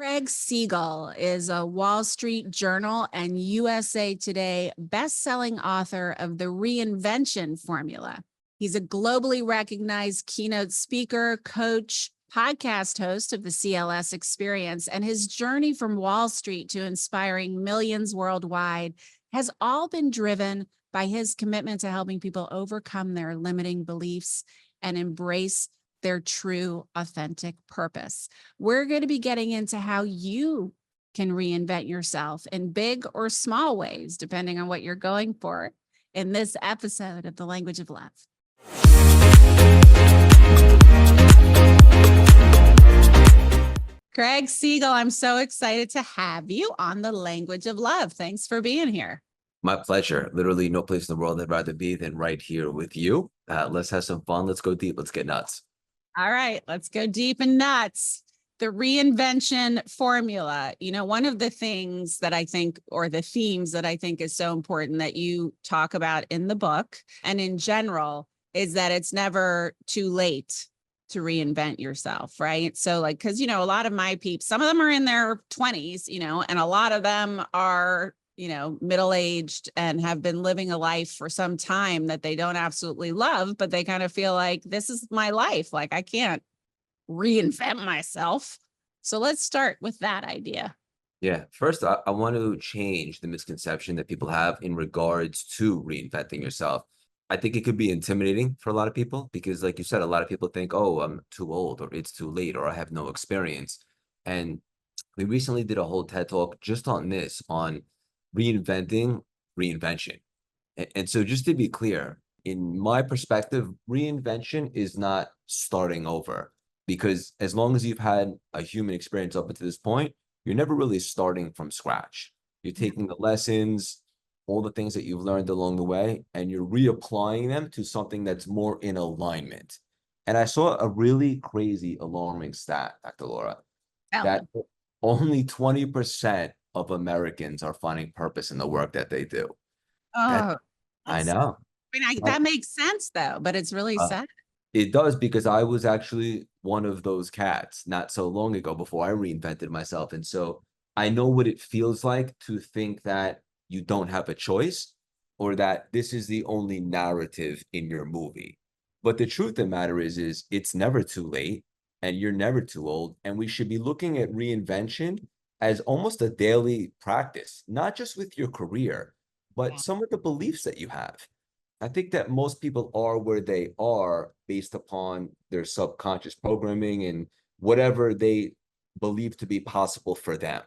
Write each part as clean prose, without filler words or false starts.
Craig Siegel is a Wall Street Journal and USA Today best-selling author of The Reinvention Formula. He's a globally recognized keynote speaker, coach, podcast host of the CLS Experience, and his journey from Wall Street to inspiring millions worldwide has all been driven by his commitment to helping people overcome their limiting beliefs and embrace their true, authentic purpose. We're going to be getting into how you can reinvent yourself in big or small ways, depending on what you're going for in this episode of The Language of Love. Craig Siegel, I'm so excited to have you on The Language of Love. Thanks for being here. My pleasure. Literally no place in the world I'd rather be than right here with you. Let's have some fun. Let's go deep. Let's get nuts. All right, let's go deep and nuts. The Reinvention Formula. You know, one of the things that I think, or the themes that I think is so important that you talk about in the book and in general, is that it's never too late to reinvent yourself, right? So like, because, you know, a lot of my peeps, some of them are in their 20s, you know, and a lot of them are, you know, middle-aged and have been living a life for some time that they don't absolutely love, but they kind of feel like this is my life. Like I can't reinvent myself. So let's start with that idea. Yeah. First, I want to change the misconception that people have in regards to reinventing yourself. I think it could be intimidating for a lot of people because, like you said, a lot of people think, oh, I'm too old or it's too late or I have no experience. And we recently did a whole TED Talk just on this, on reinventing reinvention. And so just to be clear, in my perspective, reinvention is not starting over, because as long as you've had a human experience up until this point, you're never really starting from scratch. You're taking the lessons, all the things that you've learned along the way, and you're reapplying them to something that's more in alignment. And I saw a really crazy, alarming stat, Dr. Laura, that only 20% of Americans are finding purpose in the work that they do. Oh, I know. I mean, that makes sense though, but it's really sad. It does, because I was actually one of those cats not so long ago before I reinvented myself. And so I know what it feels like to think that you don't have a choice or that this is the only narrative in your movie. But the truth of the matter is it's never too late and you're never too old. And we should be looking at reinvention as almost a daily practice, not just with your career, but some of the beliefs that you have. I think that most people are where they are based upon their subconscious programming and whatever they believe to be possible for them.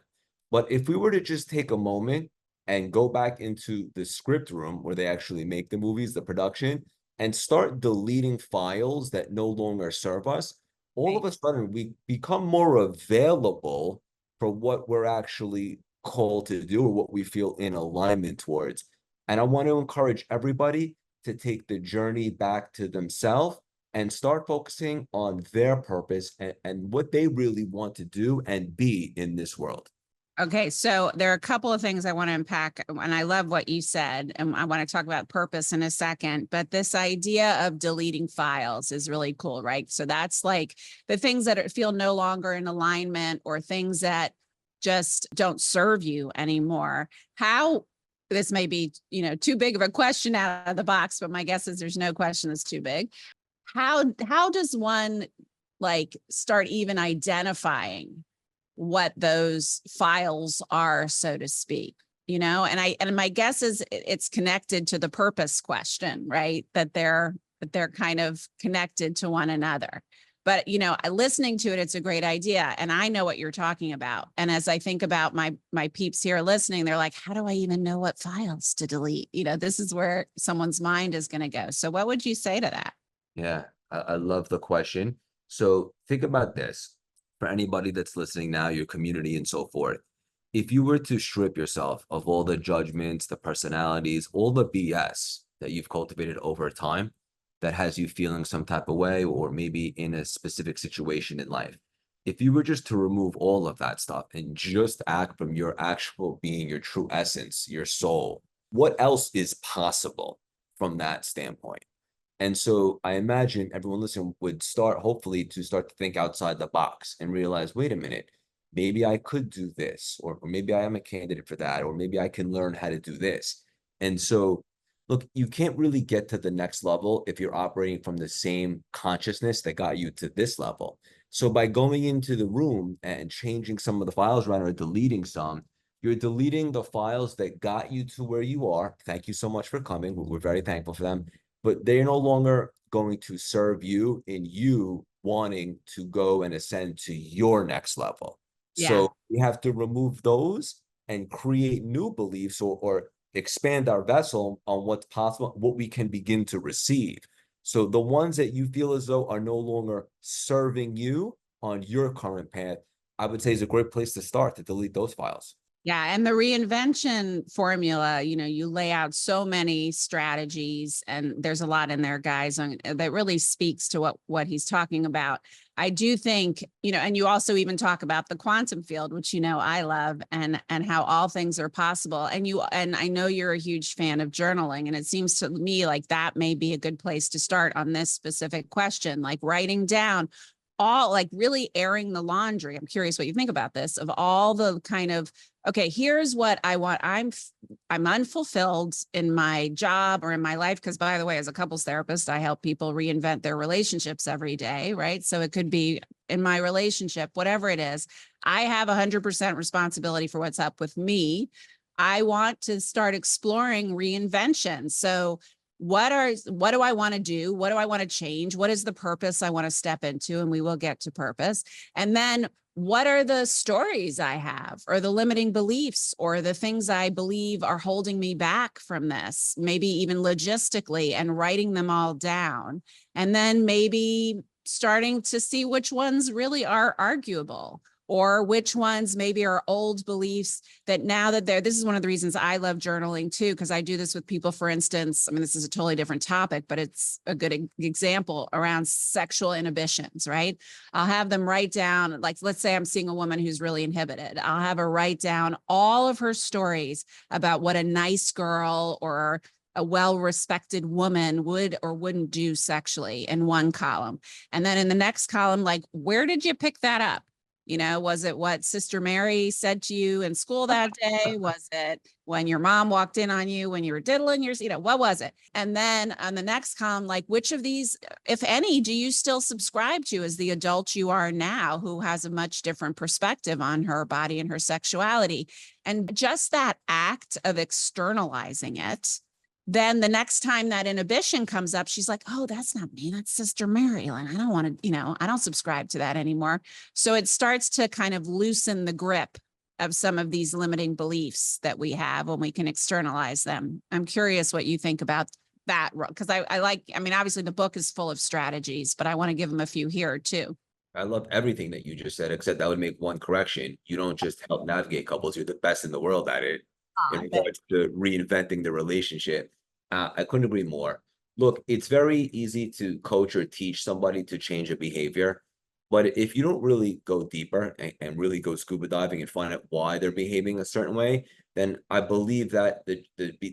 But if we were to just take a moment and go back into the script room where they actually make the movies, the production, and start deleting files that no longer serve us, all of a sudden we become more available for what we're actually called to do or what we feel in alignment towards. And I want to encourage everybody to take the journey back to themselves and start focusing on their purpose and what they really want to do and be in this world. Okay, so there are a couple of things I want to unpack, and I love what you said, and I want to talk about purpose in a second, but this idea of deleting files is really cool, right? So that's like the things that feel no longer in alignment or things that just don't serve you anymore. How, this may be, you know, too big of a question out of the box, but my guess is there's no question that's too big. How does one like start even identifying what those files are, so to speak, you know? And my guess is it's connected to the purpose question, right? That they're kind of connected to one another. But, you know, listening to it, it's a great idea. And I know what you're talking about. And as I think about my peeps here listening, they're like, how do I even know what files to delete? You know, this is where someone's mind is going to go. So what would you say to that? Yeah, I love the question. So think about this. For anybody that's listening now, your community and so forth, if you were to strip yourself of all the judgments, the personalities, all the BS that you've cultivated over time that has you feeling some type of way or maybe in a specific situation in life, if you were just to remove all of that stuff and just act from your actual being, your true essence, your soul, what else is possible from that standpoint? And so I imagine everyone listening would start, hopefully, to start to think outside the box and realize, wait a minute, maybe I could do this, or maybe I am a candidate for that, or maybe I can learn how to do this. And so, look, you can't really get to the next level if you're operating from the same consciousness that got you to this level. So by going into the room and changing some of the files around or deleting some, you're deleting the files that got you to where you are. Thank you so much for coming. We're very thankful for them, but they're no longer going to serve you in you wanting to go and ascend to your next level. Yeah. So we have to remove those and create new beliefs, or expand our vessel on what's possible, what we can begin to receive. So the ones that you feel as though are no longer serving you on your current path, I would say is a great place to start, to delete those files. Yeah. And the reinvention formula, you lay out so many strategies, and there's a lot in there, guys, that really speaks to what he's talking about. I do think, and you also even talk about the quantum field, which, I love, and how all things are possible. And I know you're a huge fan of journaling, and it seems to me like that may be a good place to start on this specific question, like writing down all, like really airing the laundry. I'm curious what you think about this, of all the kind of, okay, here's what I want. I'm unfulfilled in my job or in my life. Because by the way, as a couples therapist, I help people reinvent their relationships every day, right? So it could be in my relationship, whatever it is, I have 100% responsibility for what's up with me. I want to start exploring reinvention. So what do I want to do? What do I want to change? What is the purpose I want to step into? And we will get to purpose. And then what are the stories I have, or the limiting beliefs, or the things I believe are holding me back from this, maybe even logistically, and writing them all down. And then maybe starting to see which ones really are arguable, or which ones maybe are old beliefs that now that this is one of the reasons I love journaling too, because I do this with people. For instance, this is a totally different topic, but it's a good example around sexual inhibitions, right? I'll have them write down, like, let's say I'm seeing a woman who's really inhibited. I'll have her write down all of her stories about what a nice girl or a well-respected woman would or wouldn't do sexually in one column. And then in the next column, like, where did you pick that up? Was it what Sister Mary said to you in school that day? Was it when your mom walked in on you when you were diddling yours? What was it? And then on the next column, like, which of these, if any, do you still subscribe to as the adult you are now, who has a much different perspective on her body and her sexuality? And just that act of externalizing it, then the next time that inhibition comes up, she's like, oh, that's not me. That's Sister Mary. Like, I don't want to, I don't subscribe to that anymore. So it starts to kind of loosen the grip of some of these limiting beliefs that we have when we can externalize them. I'm curious what you think about that, because I like, obviously the book is full of strategies, but I want to give them a few here too. I love everything that you just said, except I would make one correction. You don't just help navigate couples, you're the best in the world at it in regards to reinventing the relationship. I couldn't agree more. Look, it's very easy to coach or teach somebody to change a behavior, but if you don't really go deeper and really go scuba diving and find out why they're behaving a certain way, then I believe that the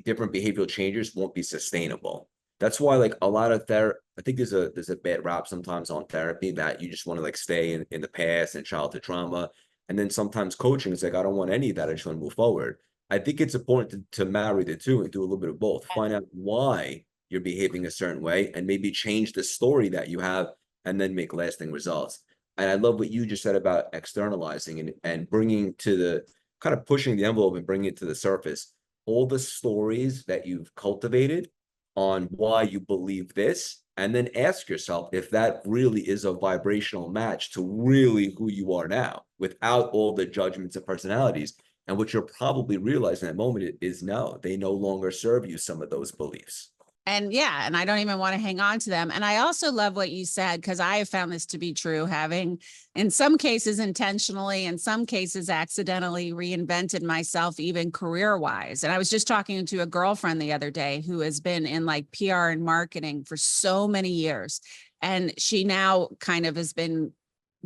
different behavioral changes won't be sustainable. That's why, like, a lot of I think there's a bad rap sometimes on therapy that you just want to like stay in the past and childhood trauma. And then sometimes coaching is like, I don't want any of that. I just want to move forward. I think it's important to marry the two and do a little bit of both. Find out why you're behaving a certain way and maybe change the story that you have, and then make lasting results. And I love what you just said about externalizing and bringing to the kind of pushing the envelope and bringing it to the surface. All the stories that you've cultivated on why you believe this, and then ask yourself if that really is a vibrational match to really who you are now, without all the judgments and personalities. And what you're probably realizing in that moment is no, they no longer serve you, some of those beliefs. And yeah, and I don't even want to hang on to them. And I also love what you said, because I have found this to be true, having in some cases intentionally, in some cases accidentally reinvented myself, even career-wise. And I was just talking to a girlfriend the other day who has been in like PR and marketing for so many years. And she now kind of has been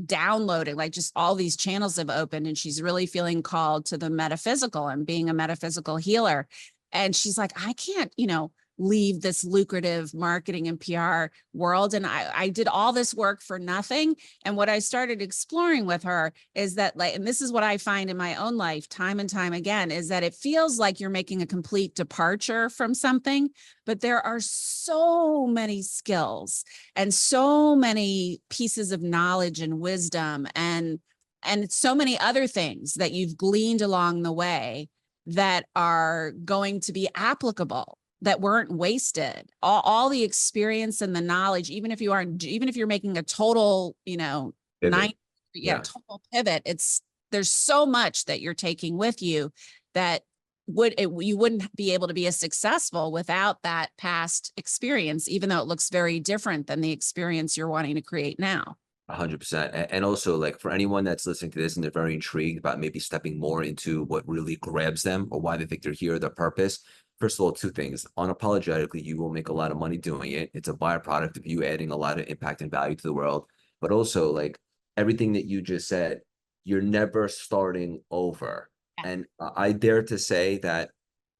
downloading, like, just all these channels have opened, and she's really feeling called to the metaphysical and being a metaphysical healer. And she's like, I can't, leave this lucrative marketing and PR world. And I did all this work for nothing. And what I started exploring with her is that, like, and this is what I find in my own life time and time again, is that it feels like you're making a complete departure from something, but there are so many skills and so many pieces of knowledge and wisdom and so many other things that you've gleaned along the way that are going to be applicable, that weren't wasted. All the experience and the knowledge, even if you're making a total, Pivot. total pivot, there's so much that you're taking with you that you wouldn't be able to be as successful without that past experience, even though it looks very different than the experience you're wanting to create now. 100%. And also, like, for anyone that's listening to this and they're very intrigued about maybe stepping more into what really grabs them or why they think they're here, their purpose. First of all, two things. Unapologetically, you will make a lot of money doing it. It's a byproduct of you adding a lot of impact and value to the world. But also, like, everything that you just said, you're never starting over. Yeah. And I dare to say that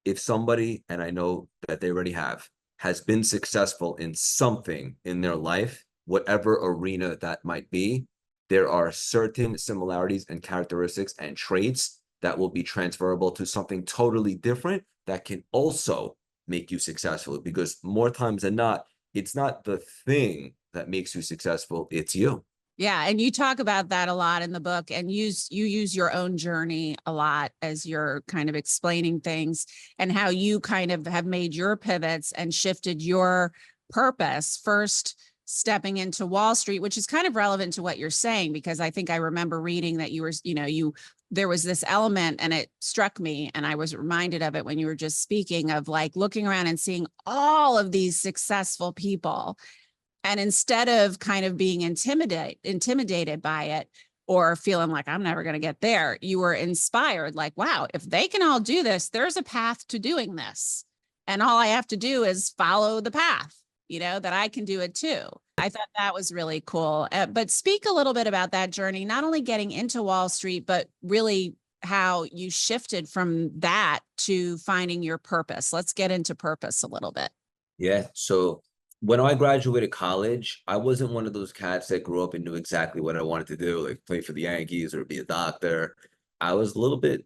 if somebody, and I know that they already have, has been successful in something in their life, whatever arena that might be, there are certain similarities and characteristics and traits that will be transferable to something totally different that can also make you successful. Because more times than not, it's not the thing that makes you successful, it's you. Yeah. And you talk about that a lot in the book, and you use your own journey a lot as you're kind of explaining things, and how you kind of have made your pivots and shifted your purpose, first stepping into Wall Street, which is kind of relevant to what you're saying, because I think I remember reading that you were, there was this element, and it struck me, and I was reminded of it when you were just speaking, of like looking around and seeing all of these successful people. And instead of kind of being intimidated by it or feeling like I'm never going to get there, you were inspired, like, wow, if they can all do this, there's a path to doing this. And all I have to do is follow the path, that I can do it too. I thought that was really cool. But speak a little bit about that journey, not only getting into Wall Street, but really how you shifted from that to finding your purpose. Let's get into purpose a little bit. Yeah. So when I graduated college, I wasn't one of those cats that grew up and knew exactly what I wanted to do, like play for the Yankees or be a doctor. I was a little bit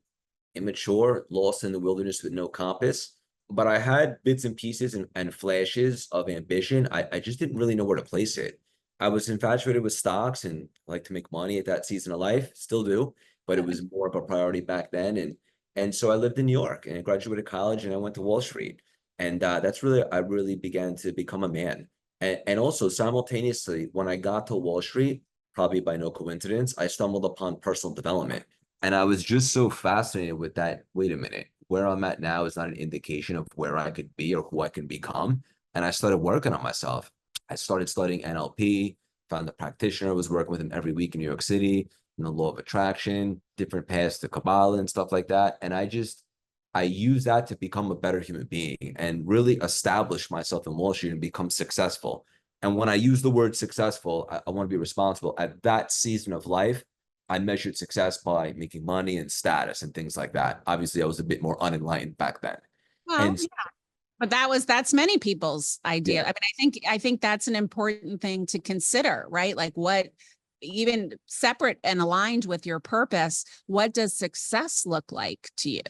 immature, lost in the wilderness with no compass, but I had bits and pieces and flashes of ambition. I just didn't really know where to place it. I was infatuated with stocks and like to make money at that season of life, still do, but it was more of a priority back then. And so I lived in New York and I graduated college and I went to Wall Street. And that's really, I really began to become a man. And also simultaneously, when I got to Wall Street, probably by no coincidence, I stumbled upon personal development. And I was just so fascinated with that. Wait a minute, where I'm at now is not an indication of where I could be or who I can become. And I started working on myself. I started studying NLP, found a practitioner, was working with him every week in New York City, the law of attraction, different paths to Kabbalah and stuff like that. And I use that to become a better human being and really establish myself in Wall Street and become successful. And when I use the word successful, I want to be responsible. At that season of life, I measured success by making money and status and things like that. Obviously, I was a bit more unenlightened back then. Well, And yeah. But that's many people's idea. yeah, I mean, I think that's an important thing to consider, right? Like, what, even separate and aligned with your purpose, what does success look like to you?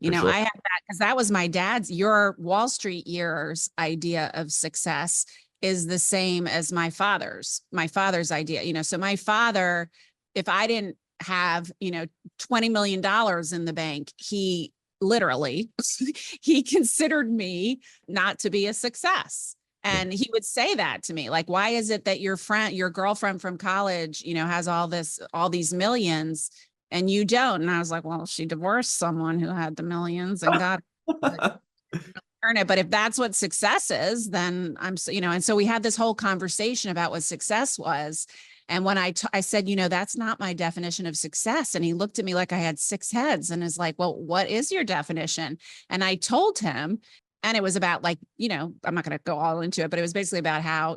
for sure. I have that because that was your Wall Street years idea of success is the same as my father's idea. So my father, if I didn't have, $20 million in the bank, he literally, he considered me not to be a success. And he would say that to me, like, why is it that your girlfriend from college, has all these millions and you don't? And I was like, well, she divorced someone who had the millions and got earn it. But if that's what success is, then and so we had this whole conversation about what success was. And when I said, that's not my definition of success. And he looked at me like I had six heads and is like, well, what is your definition? And I told him, And it was about like, I'm not going to go all into it, but it was basically about how,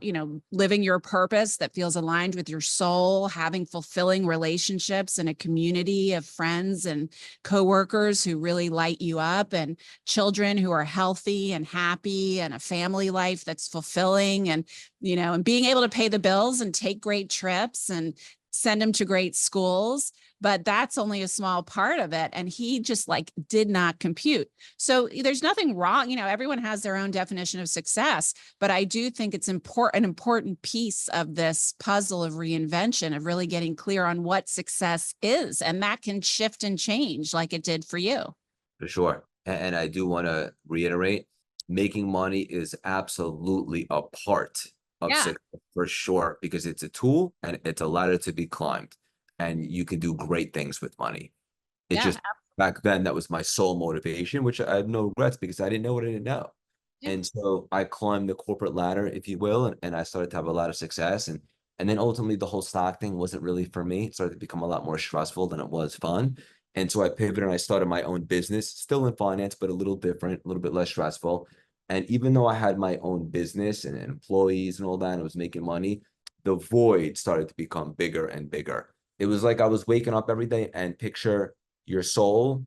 living your purpose that feels aligned with your soul, having fulfilling relationships and a community of friends and coworkers who really light you up, and children who are healthy and happy, and a family life that's fulfilling, and, and being able to pay the bills and take great trips and send them to great schools. But that's only a small part of it. And he just like did not compute. So there's nothing wrong. Everyone has their own definition of success, but I do think it's an important piece of this puzzle of reinvention, of really getting clear on what success is. And that can shift and change like it did for you. For sure. And I do want to reiterate, making money is absolutely a part of Yeah. success for sure, because it's a tool and it's a ladder to be climbed, and you can do great things with money. It Yeah. just, back then, that was my sole motivation, which I have no regrets because I didn't know what I didn't know. Yeah. And so I climbed the corporate ladder, if you will, and I started to have a lot of success. And then ultimately the whole stock thing wasn't really for me. It started to become a lot more stressful than it was fun. And so I pivoted and I started my own business, still in finance, but a little different, a little bit less stressful. And even though I had my own business and employees and all that, and I was making money, the void started to become bigger and bigger. It was like I was waking up every day, and picture your soul,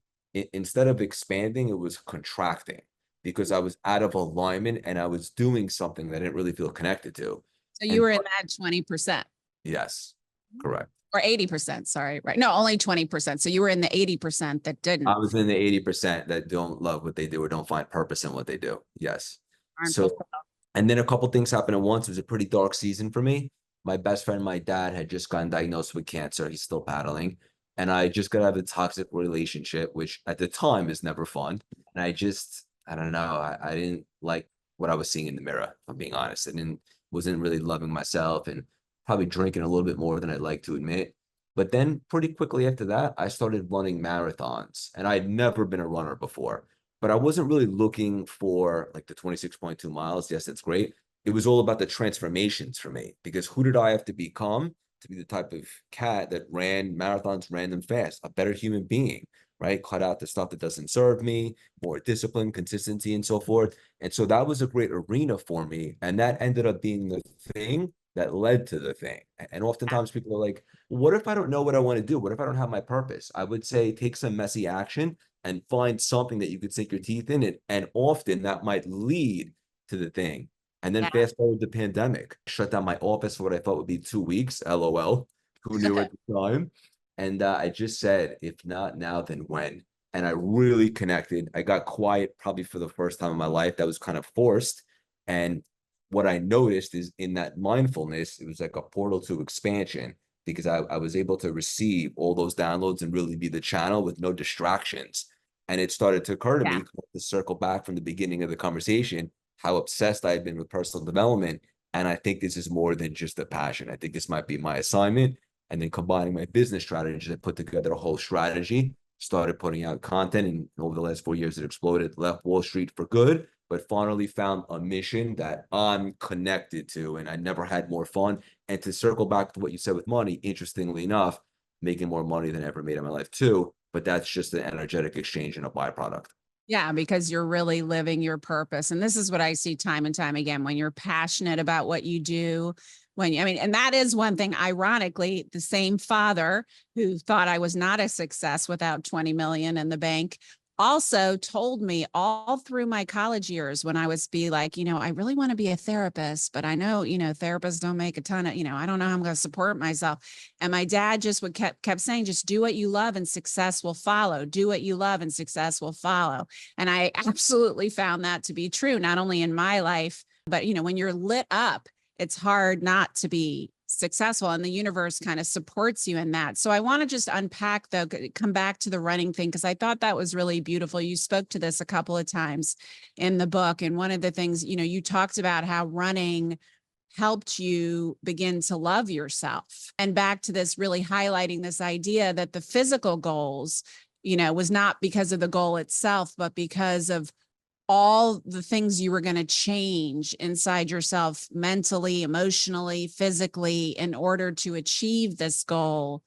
instead of expanding, it was contracting, because I was out of alignment and I was doing something that I didn't really feel connected to. So you And were in that 20%. yes, correct. Or 80%, sorry, right? No, only 20%. So you were in the 80% that didn't, I was in the 80% that don't love what they do or don't find purpose in what they do. Yes. aren't So, fulfilled. and then a couple things happened at once. It was a pretty dark season for me. My best friend, my dad, had just gotten diagnosed with cancer. He's still battling. And I just got out of a toxic relationship, which at the time is never fun. And I don't know, I didn't like what I was seeing in the mirror, if I'm being honest. And wasn't really loving myself, and probably drinking a little bit more than I'd like to admit. But then pretty quickly after that, I started running marathons, and I had never been a runner before, but I wasn't really looking for like the 26.2 miles. Yes, that's great. It was all about the transformations for me, because who did I have to become to be the type of cat that ran marathons, ran them fast, a better human being, right? Cut out the stuff that doesn't serve me, more discipline, consistency, and so forth. And so that was a great arena for me. And that ended up being the thing that led to the thing. And oftentimes people are like, what if I don't know what I want to do? What if I don't have my purpose? I would say take some messy action and find something that you could sink your teeth in. And often that might lead to the thing. And then Yeah. fast forward the pandemic, shut down my office for what I thought would be 2 weeks. LOL. Who knew at the time? And I just said, if not now, then when? And I really connected. I got quiet probably for the first time in my life. That was kind of forced. And what I noticed is, in that mindfulness, it was like a portal to expansion, because I was able to receive all those downloads and really be the channel with no distractions. And it started to occur to Yeah. me, to circle back from the beginning of the conversation, how obsessed I had been with personal development. And I think this is more than just a passion. I think this might be my assignment. And then combining my business strategies, I put together a whole strategy, started putting out content. And over the last 4 years, it exploded, left Wall Street for good, but finally found a mission that I'm connected to. And I never had more fun. And to circle back to what you said with money, interestingly enough, making more money than I ever made in my life too. But that's just an energetic exchange and a byproduct. Yeah, because you're really living your purpose. And this is what I see time and time again: when you're passionate about what you do, and that is one thing, ironically, the same father who thought I was not a success without 20 million in the bank also told me all through my college years, when I was like, I really want to be a therapist, but I know, therapists don't make a ton of, I don't know how I'm going to support myself. And my dad just kept saying, just do what you love and success will follow. Do what you love and success will follow. And I absolutely found that to be true, not only in my life, but, when you're lit up, it's hard not to be successful, and the universe kind of supports you in that. So I want to just unpack, though, come back to the running thing, because I thought that was really beautiful. You spoke to this a couple of times in the book. And one of the things, you talked about how running helped you begin to love yourself, and back to this, really highlighting this idea that the physical goals, was not because of the goal itself, but because of all the things you were going to change inside yourself, mentally, emotionally, physically, in order to achieve this goal.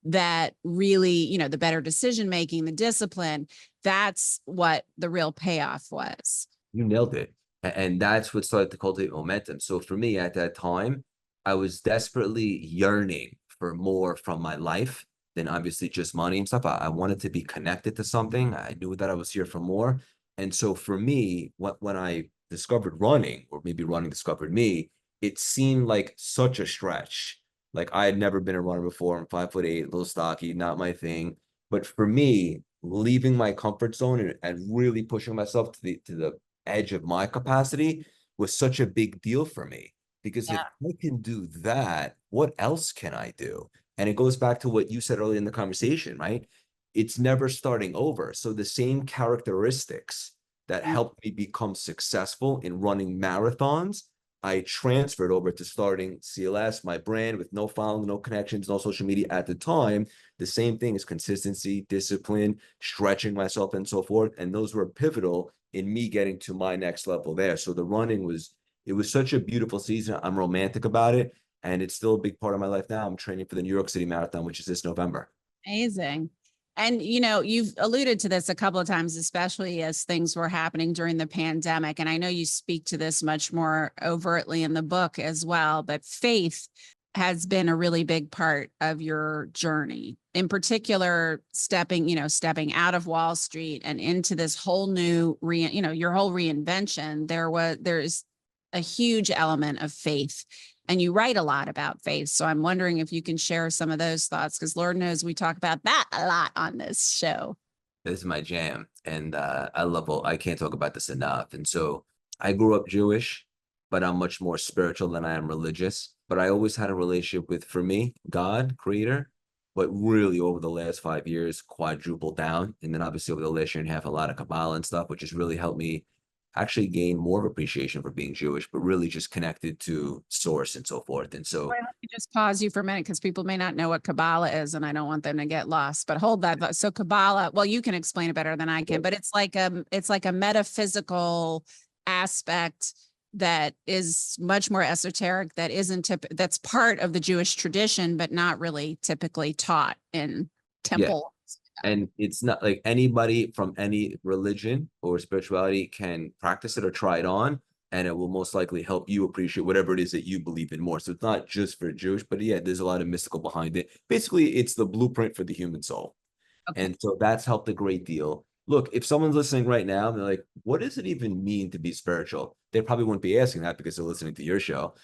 That really, the better decision making, the discipline, that's what the real payoff was. You nailed it. And that's what started to cultivate momentum. So for me at that time, I was desperately yearning for more from my life than obviously just money and stuff. I wanted to be connected to something. I knew that I was here for more. And so for me, when I discovered running, or maybe running discovered me, it seemed like such a stretch. Like I had never been a runner before. I'm 5'8", a little stocky, not my thing. But for me, leaving my comfort zone and really pushing myself to the edge of my capacity was such a big deal for me, because if I can do that, what else can I do? And it goes back to what you said earlier in the conversation, right? It's never starting over. So the same characteristics that Yeah. helped me become successful in running marathons, I transferred over to starting CLS, my brand, with no following, no connections, no social media at the time. The same thing is consistency, discipline, stretching myself, and so forth. And those were pivotal in me getting to my next level there. So the running was, it was such a beautiful season. I'm romantic about it. And it's still a big part of my life now. I'm training for the New York City Marathon, which is this November. Amazing. And, you've alluded to this a couple of times, especially as things were happening during the pandemic. And I know you speak to this much more overtly in the book as well, but faith has been a really big part of your journey. In particular, stepping out of Wall Street and into this whole new, your whole reinvention. There's a huge element of faith, and you write a lot about faith. So I'm wondering if you can share some of those thoughts, because Lord knows we talk about that a lot on this show. This is my jam. And I can't talk about this enough. And so I grew up Jewish, but I'm much more spiritual than I am religious. But I always had a relationship with, for me, God, creator, but really over the last 5 years, quadrupled down. And then obviously over the last year and a half, a lot of Kabbalah and stuff, which has really helped me actually gain more of appreciation for being Jewish, but really just connected to source and so forth. And so Wait, let me just pause you for a minute, because people may not know what Kabbalah is, and I don't want them to get lost. But hold that thought. So Kabbalah, well, you can explain it better than I can, but it's like a metaphysical aspect that is much more esoteric, that's part of the Jewish tradition, but not really typically taught in yeah, temple. and it's not like anybody from any religion or spirituality can practice it or try it on, and it will most likely help you appreciate whatever it is that you believe in more. So it's not just for Jewish, but yeah, there's a lot of mystical behind it. Basically, it's the blueprint for the human soul. Okay. And so that's helped a great deal. Look, if someone's listening right now, they're like, what does it even mean to be spiritual? They probably wouldn't be asking that because they're listening to your show.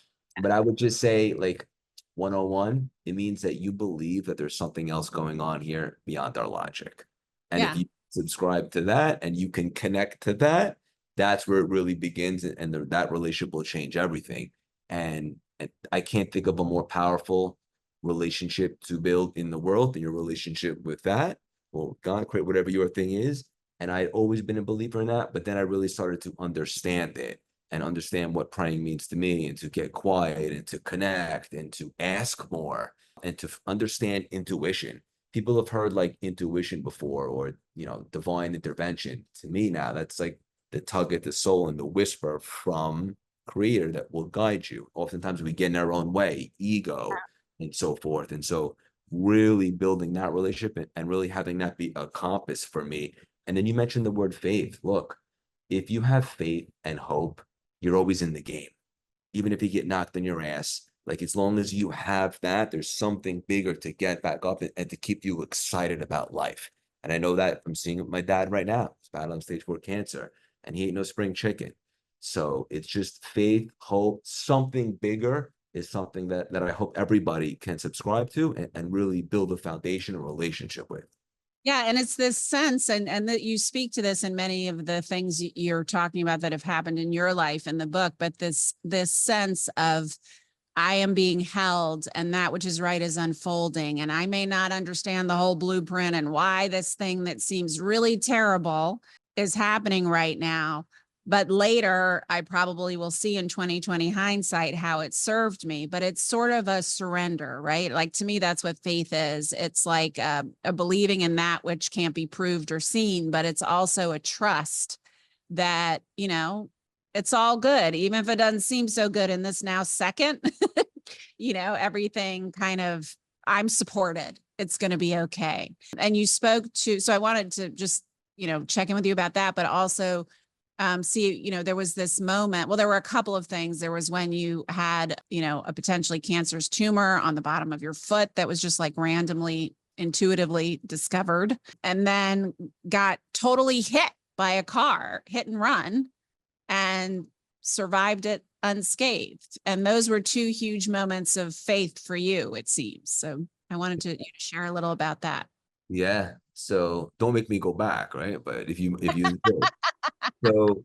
But I would just say, like, 101, it means that you believe that there's something else going on here beyond our logic. And if Yeah. you subscribe to that and you can connect to that, that's where it really begins. And that relationship will change everything. And I can't think of a more powerful relationship to build in the world than your relationship with that, or God, create whatever your thing is. And I'd always been a believer in that, but then I really started to understand it and understand what praying means to me, and to get quiet and to connect and to ask more and to understand intuition. People have heard like intuition before, or, divine intervention. To me now, that's like the tug at the soul and the whisper from creator that will guide you. Oftentimes we get in our own way, ego and so forth. And so really building that relationship and really having that be a compass for me. And then you mentioned the word faith. Look, if you have faith and hope, you're always in the game. Even if you get knocked on your ass, like as long as you have that, there's something bigger to get back up and to keep you excited about life. And I know that from seeing my dad right now. He's battling stage 4 cancer, and he ain't no spring chicken. So it's just faith, hope, something bigger is something that I hope everybody can subscribe to and really build a foundation, a relationship with. Yeah, and it's this sense, and that you speak to this in many of the things you're talking about that have happened in your life in the book, but this sense of, I am being held, and that which is right is unfolding, and I may not understand the whole blueprint and why this thing that seems really terrible is happening right now. But later, I probably will see in 2020 hindsight how it served me. But it's sort of a surrender, right? Like, to me, that's what faith is. It's like a believing in that which can't be proved or seen, but it's also a trust that, it's all good, even if it doesn't seem so good in this now second. Everything kind of, I'm supported. It's going to be okay. And you spoke to, so I wanted to just, check in with you about that, but also see, there was this moment. Well, there were a couple of things. There was when you had, a potentially cancerous tumor on the bottom of your foot that was just like randomly, intuitively discovered, and then got totally hit by a car, hit and run, and survived it unscathed. And those were two huge moments of faith for you, it seems. So I wanted you to share a little about that. Yeah. So don't make me go back, right? But if you did. So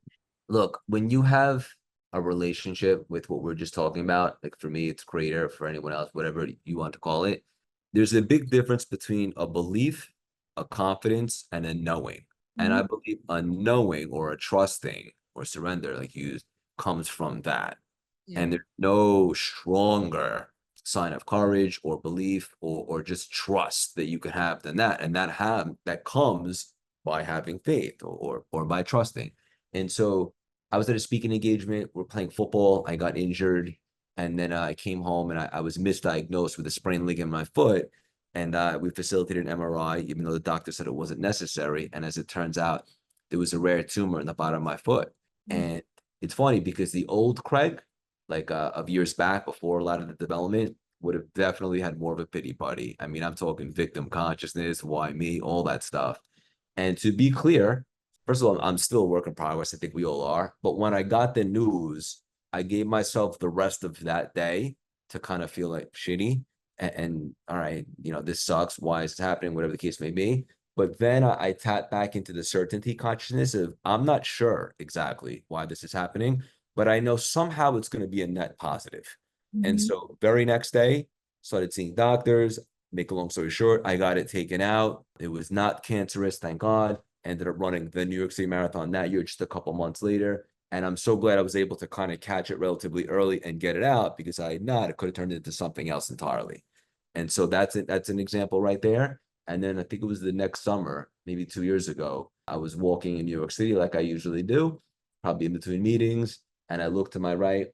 look, when you have a relationship with what we're just talking about, like for me, it's creator, for anyone else, whatever you want to call it, there's a big difference between a belief, a confidence, and a knowing. And Mhm. I believe a knowing or a trusting or surrender, like you used, comes from that. Yeah. And there's no stronger sign of courage or belief or just trust that you can have than that. And that comes by having faith or by trusting. And so I was at a speaking engagement. We're playing football. I got injured. And then I came home and I was misdiagnosed with a sprained ligament in my foot. And we facilitated an MRI, even though the doctor said it wasn't necessary. And as it turns out, there was a rare tumor in the bottom of my foot. Mm. And it's funny because the old Craig, like of years back before a lot of the development, would have definitely had more of a pity party. I mean, I'm talking victim consciousness, why me, all that stuff. And to be clear, first of all, I'm still a work in progress. I think we all are. But when I got the news, I gave myself the rest of that day to kind of feel like shitty and all right, this sucks. Why is it happening? Whatever the case may be. But then I tapped back into the certainty consciousness of I'm not sure exactly why this is happening, but I know somehow it's going to be a net positive. And Mhm. so very next day, started seeing doctors. Make a long story short, I got it taken out. It was not cancerous, thank God. Ended up running the New York City Marathon that year, just a couple months later. And I'm so glad I was able to kind of catch it relatively early and get it out because I had not, it could have turned into something else entirely. And so that's it. That's an example right there. And then I think it was the next summer, maybe 2 years ago, I was walking in New York City like I usually do, probably in between meetings. And I looked to my right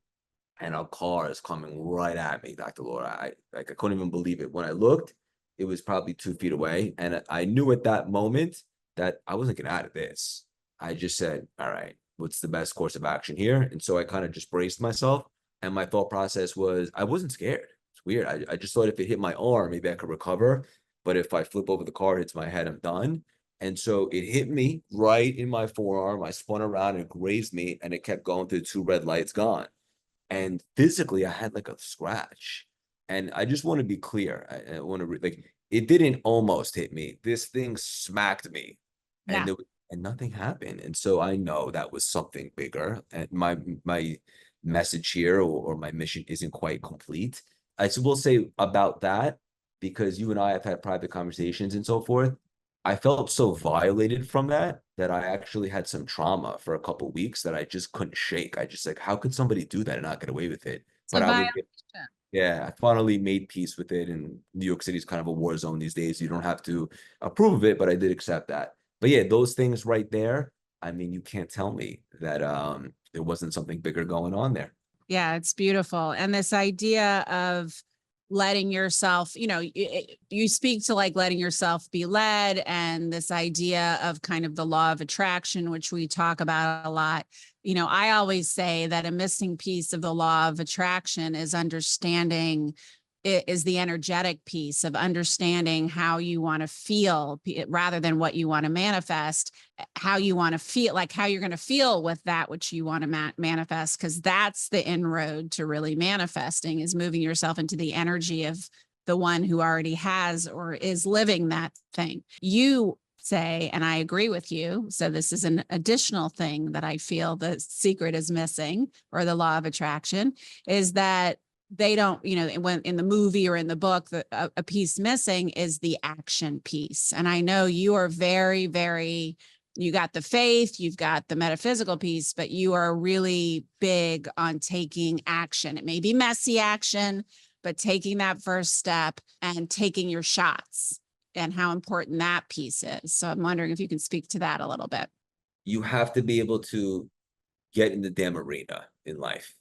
and a car is coming right at me, Dr. Laura. I couldn't even believe it. When I looked, it was probably 2 feet away. And I knew at that moment that I wasn't getting out of this. I just said, all right, what's the best course of action here? And so I kind of just braced myself. And my thought process was I wasn't scared. It's weird. I just thought if it hit my arm, maybe I could recover. But if I flip over the car, it hits my head, I'm done. And so it hit me right in my forearm. I spun around and it grazed me, and it kept going through 2 red lights, gone. And physically, I had like a scratch. And I just want to be clear. I want to like it didn't almost hit me. This thing smacked me, and Yeah. and nothing happened. And so I know that was something bigger. And my message here or my mission isn't quite complete. Will say about that because you and I have had private conversations and so forth. I felt so violated from that I actually had some trauma for a couple of weeks that I just couldn't shake. I just like, how could somebody do that and not get away with it? It's a But violation. yeah, I finally made peace with it. And New York City is kind of a war zone these days. You don't have to approve of it, but I did accept that. But yeah, those things right there, I mean, you can't tell me that there wasn't something bigger going on there. Yeah, it's beautiful. And this idea of letting yourself, you speak to like letting yourself be led, and this idea of kind of the law of attraction, which we talk about a lot. I always say that a missing piece of the law of attraction is understanding it is the energetic piece of understanding how you want to feel rather than what you want to manifest, how you want to feel, like how you're going to feel with that which you want to manifest, because that's the inroad to really manifesting, is moving yourself into the energy of the one who already has or is living that thing. You say, and I agree with you. So this is an additional thing that I feel the secret is missing, or the law of attraction, is that they don't, when in the movie or in the book, a piece missing is the action piece. And I know you are very, very, you got the faith, you've got the metaphysical piece, but you are really big on taking action. It may be messy action, but taking that first step and taking your shots, and how important that piece is. So I'm wondering if you can speak to that a little bit. You have to be able to get in the damn arena in life.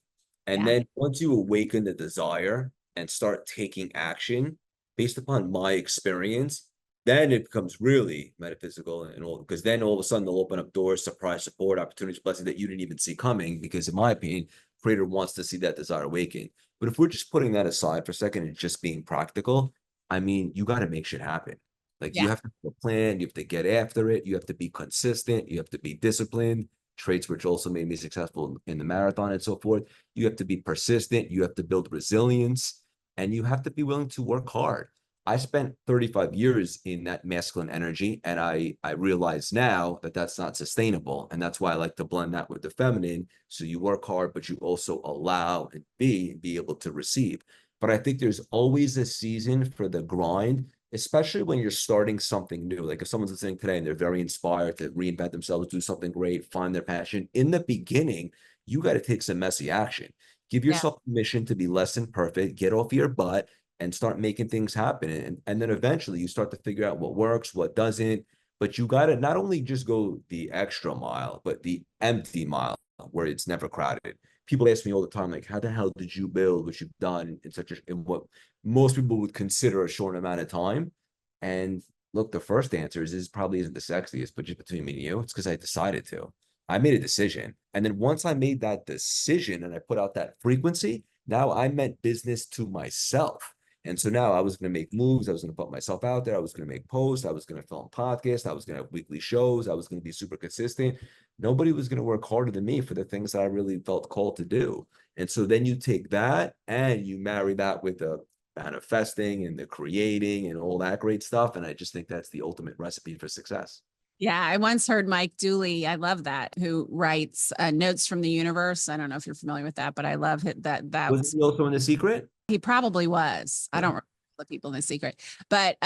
And Yeah. then once you awaken the desire and start taking action based upon my experience, then it becomes really metaphysical and all, because then all of a sudden they'll open up doors, surprise, support, opportunities, blessings that you didn't even see coming. Because in my opinion, creator wants to see that desire awaken. But if we're just putting that aside for a second and just being practical, I mean, you got to make shit happen. Like you Yeah. have to have a plan, you have to get after it, you have to be consistent, you have to be disciplined, traits which also made me successful in the marathon and so forth. You have to be persistent, you have to build resilience, and you have to be willing to work hard. I spent 35 years in that masculine energy, and I realize now that that's not sustainable. And that's why I like to blend that with the feminine. So you work hard, but you also allow and be able to receive. But I think there's always a season for the grind, especially when you're starting something new. Like if someone's listening today and they're very inspired to reinvent themselves, do something great, find their passion. In the beginning, you got to take some messy action. Give Yeah. yourself permission to be less than perfect, get off your butt and start making things happen. And then eventually you start to figure out what works, what doesn't. But you got to not only just go the extra mile, but the empty mile where it's never crowded. People ask me all the time, like, how the hell did you build what you've done in such a, in what most people would consider a short amount of time? And look, the first answer is probably isn't the sexiest, but just between me and you, it's because I decided to. I made a decision. And then once I made that decision and I put out that frequency, now I meant business to myself. And so now I was going to make moves. I was going to put myself out there. I was going to make posts. I was going to film podcasts. I was going to have weekly shows. I was going to be super consistent. Nobody was going to work harder than me for the things that I really felt called to do. And so then you take that and you marry that with the manifesting and the creating and all that great stuff. And I just think that's the ultimate recipe for success. Yeah, I once heard Mike Dooley, I love that, who writes Notes from the Universe. I don't know if you're familiar with that, but I love it. That Was he also in The Secret? He probably was. I don't remember the people in The Secret, but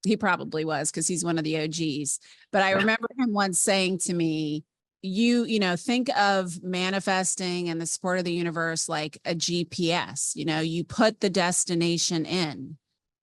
he probably was because he's one of the OGs. But I remember him once saying to me, you know, think of manifesting and the support of the universe like a GPS. You know, you put the destination in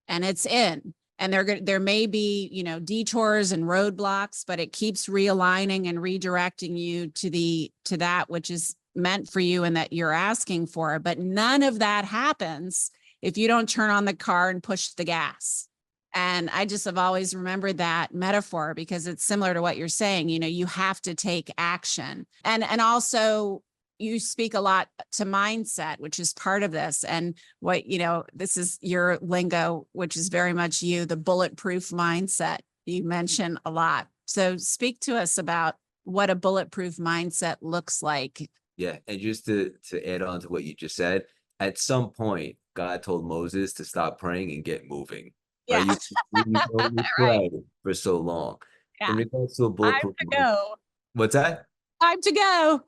and it's in. And there may be, you know, detours and roadblocks, but it keeps realigning and redirecting you to that which is meant for you and that you're asking for. But none of that happens if you don't turn on the car and push the gas. And I just have always remembered that metaphor because it's similar to what you're saying. You know, you have to take action. And also you speak a lot to mindset, which is part of this. And what, you know, this is your lingo, which is very much you, the bulletproof mindset you mention a lot. So speak to us about what a bulletproof mindset looks like. Yeah. And just to add on to what you just said, at some point, God told Moses to stop praying and get moving. Yeah. Right? You only Right. pray for so long. Yeah. In regards to a Time bulletproof to mind, go. what's that? Time to go.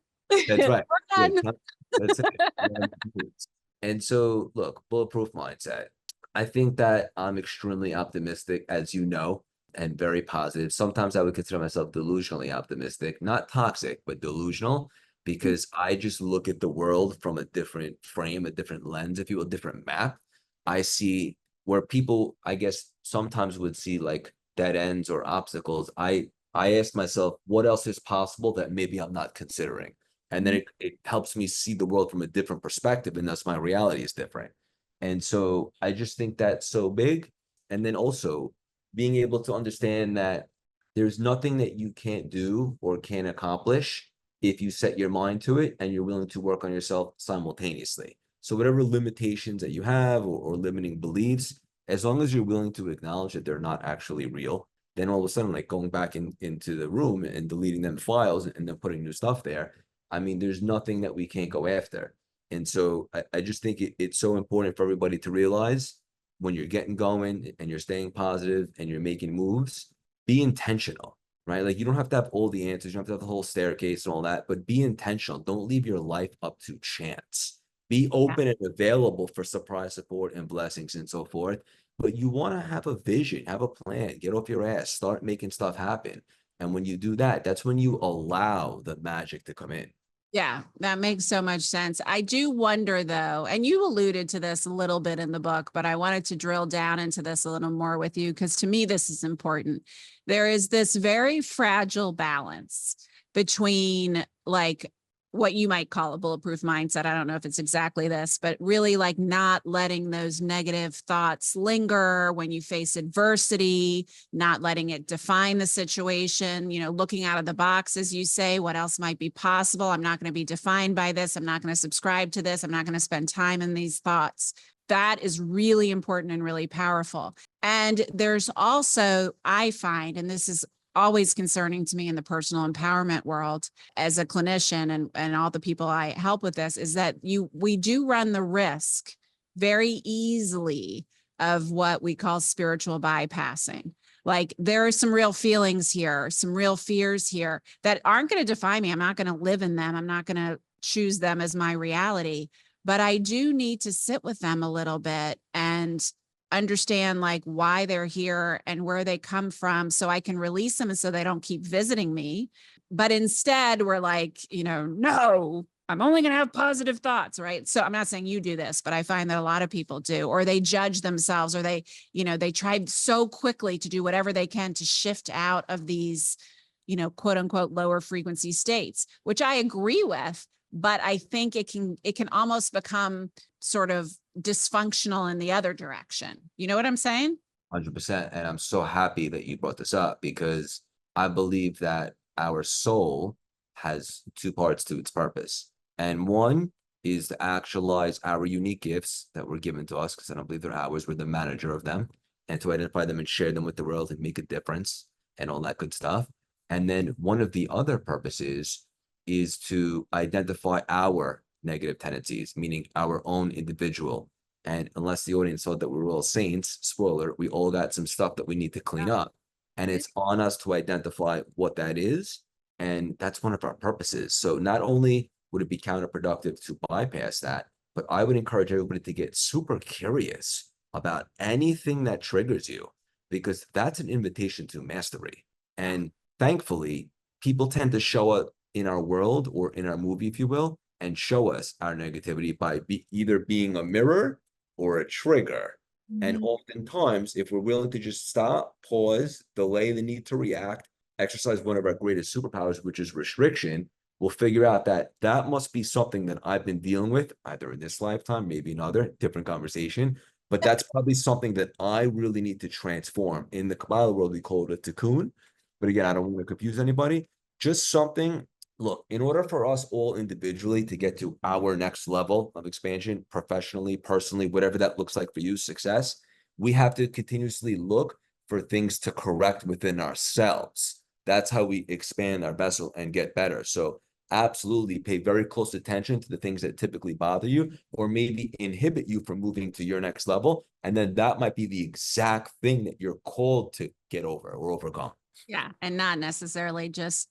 That's right. We're Yeah, done. that's it. And so, look, bulletproof mindset. I think that I'm extremely optimistic, as you know, and very positive. Sometimes I would consider myself delusionally optimistic, not toxic, but delusional, because I just look at the world from a different frame, a different lens, if you will, a different map. I see where people, I guess, sometimes would see like dead ends or obstacles. I ask myself, what else is possible that maybe I'm not considering? And then it helps me see the world from a different perspective, and thus my reality is different. And so I just think that's so big. And then also being able to understand that there's nothing that you can't do or can't accomplish if you set your mind to it and you're willing to work on yourself simultaneously. So whatever limitations that you have or limiting beliefs, as long as you're willing to acknowledge that they're not actually real, then all of a sudden, like going back into the room and deleting them files and then putting new stuff there, I mean, there's nothing that we can't go after. And so I just think it's so important for everybody to realize when you're getting going and you're staying positive and you're making moves, be intentional, right? Like you don't have to have all the answers. You don't have to have the whole staircase and all that, but be intentional. Don't leave your life up to chance. Be open and available for surprise support and blessings and so forth. But you want to have a vision, have a plan, get off your ass, start making stuff happen. And when you do that, that's when you allow the magic to come in. Yeah, that makes so much sense. I do wonder though, and you alluded to this a little bit in the book, but I wanted to drill down into this a little more with you because to me, this is important. There is this very fragile balance between like what you might call a bulletproof mindset. I don't know if it's exactly this, but really like not letting those negative thoughts linger when you face adversity, not letting it define the situation, looking out of the box, as you say, what else might be possible? I'm not going to be defined by this. I'm not going to subscribe to this. I'm not going to spend time in these thoughts. That is really important and really powerful. And there's also, I find, and this is always concerning to me in the personal empowerment world as a clinician and all the people I help with this, is that we do run the risk very easily of what we call spiritual bypassing. Like there are some real feelings here, some real fears here that aren't going to define me. I'm not going to live in them. I'm not going to choose them as my reality, but I do need to sit with them a little bit and understand like why they're here and where they come from so I can release them and so they don't keep visiting me. But instead we're like, no, I'm only going to have positive thoughts, right? So I'm not saying you do this, but I find that a lot of people do, or they judge themselves, or they try so quickly to do whatever they can to shift out of these, quote unquote, lower frequency states, which I agree with. But I think it can almost become sort of dysfunctional in the other direction. You know what I'm saying? 100%. And I'm so happy that you brought this up because I believe that our soul has two parts to its purpose. And one is to actualize our unique gifts that were given to us, because I don't believe they're ours, we're the manager of them, and to identify them and share them with the world and make a difference and all that good stuff. And then one of the other purposes is to identify our negative tendencies, meaning our own individual. And unless the audience thought that we were all saints, spoiler, we all got some stuff that we need to clean up. And it's on us to identify what that is. And that's one of our purposes. So not only would it be counterproductive to bypass that, but I would encourage everybody to get super curious about anything that triggers you, because that's an invitation to mastery. And thankfully, people tend to show up in our world or in our movie, if you will, and show us our negativity by either being a mirror or a trigger. And oftentimes, if we're willing to just stop, pause, delay the need to react, exercise one of our greatest superpowers, which is restriction, we'll figure out that that must be something that I've been dealing with either in this lifetime, maybe another, different conversation. But that's probably something that I really need to transform. In the Kabbalah world, we call it a tikkun. But again, I don't want to confuse anybody. Just something. Look, in order for us all individually to get to our next level of expansion, professionally, personally, whatever that looks like for you, success, we have to continuously look for things to correct within ourselves. That's how we expand our vessel and get better. So absolutely pay very close attention to the things that typically bother you or maybe inhibit you from moving to your next level. And then that might be the exact thing that you're called to get over or overcome. Yeah. And not necessarily just,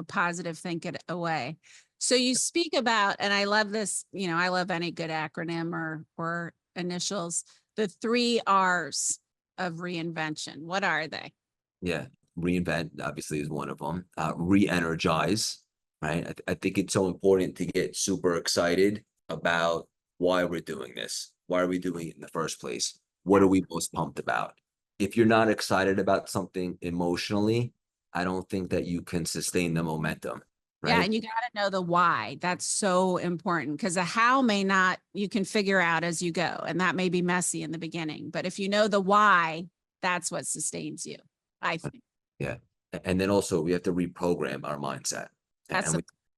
positive think it away. So you speak about, and I love this, I love any good acronym or initials, the 3 R's of reinvention. What are they? Yeah. Reinvent obviously is one of them. Re-energize, right? I think it's so important to get super excited about why we're doing this. Why are we doing it in the first place? What are we most pumped about? If you're not excited about something emotionally, I don't think that you can sustain the momentum, right? Yeah. And you got to know the why. That's so important, because the how may not, you can figure out as you go. And that may be messy in the beginning. But if you know the why, that's what sustains you, I think. Yeah. And then also we have to reprogram our mindset. That's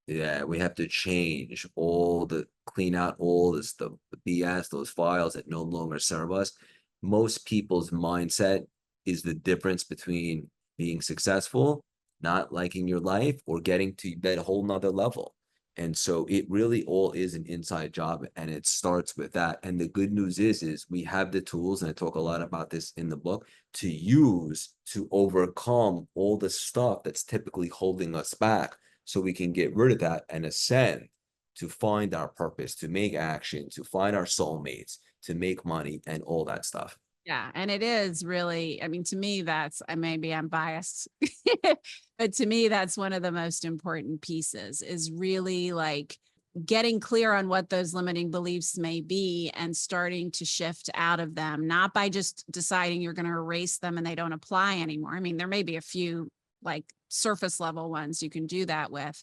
We have to change clean out all this, the BS, those files that no longer serve us. Most people's mindset is the difference between being successful, not liking your life, or getting to that whole nother level. And so it really all is an inside job, and it starts with that. And the good news is we have the tools, and I talk a lot about this in the book, to use to overcome all the stuff that's typically holding us back, so we can get rid of that and ascend to find our purpose, to make action, to find our soulmates, to make money, and all that stuff. Yeah. And it is really, I mean, to me, maybe I'm biased, but to me, that's one of the most important pieces, is really like getting clear on what those limiting beliefs may be and starting to shift out of them, not by just deciding you're going to erase them and they don't apply anymore. I mean, there may be a few like surface level ones you can do that with,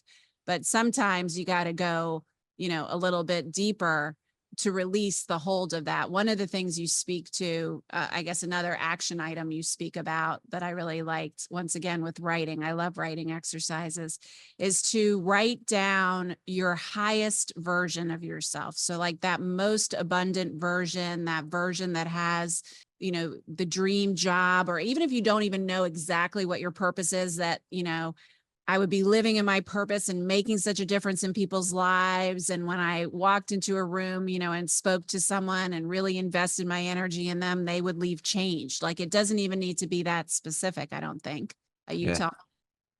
but sometimes you got to go, a little bit deeper to release the hold of that. One of the things you speak to, I guess another action item you speak about that I really liked, once again, with writing, I love writing exercises, is to write down your highest version of yourself. So like that most abundant version, that version that has, the dream job, or even if you don't even know exactly what your purpose is, that, I would be living in my purpose and making such a difference in people's lives. And when I walked into a room, and spoke to someone and really invested my energy in them, they would leave changed. Like it doesn't even need to be that specific, I don't think. You Yeah. tell.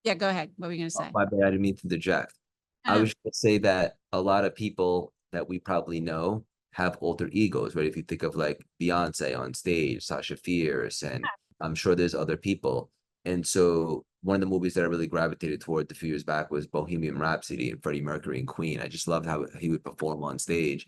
Yeah, go ahead. What were you going to say? My bad, I didn't mean to interject. I Oh, was going to say that a lot of people that we probably know have alter egos, right? If you think of like Beyonce on stage, Sasha Fierce, and I'm sure there's other people. And so one of the movies that I really gravitated toward a few years back was Bohemian Rhapsody and Freddie Mercury and Queen. I just loved how he would perform on stage.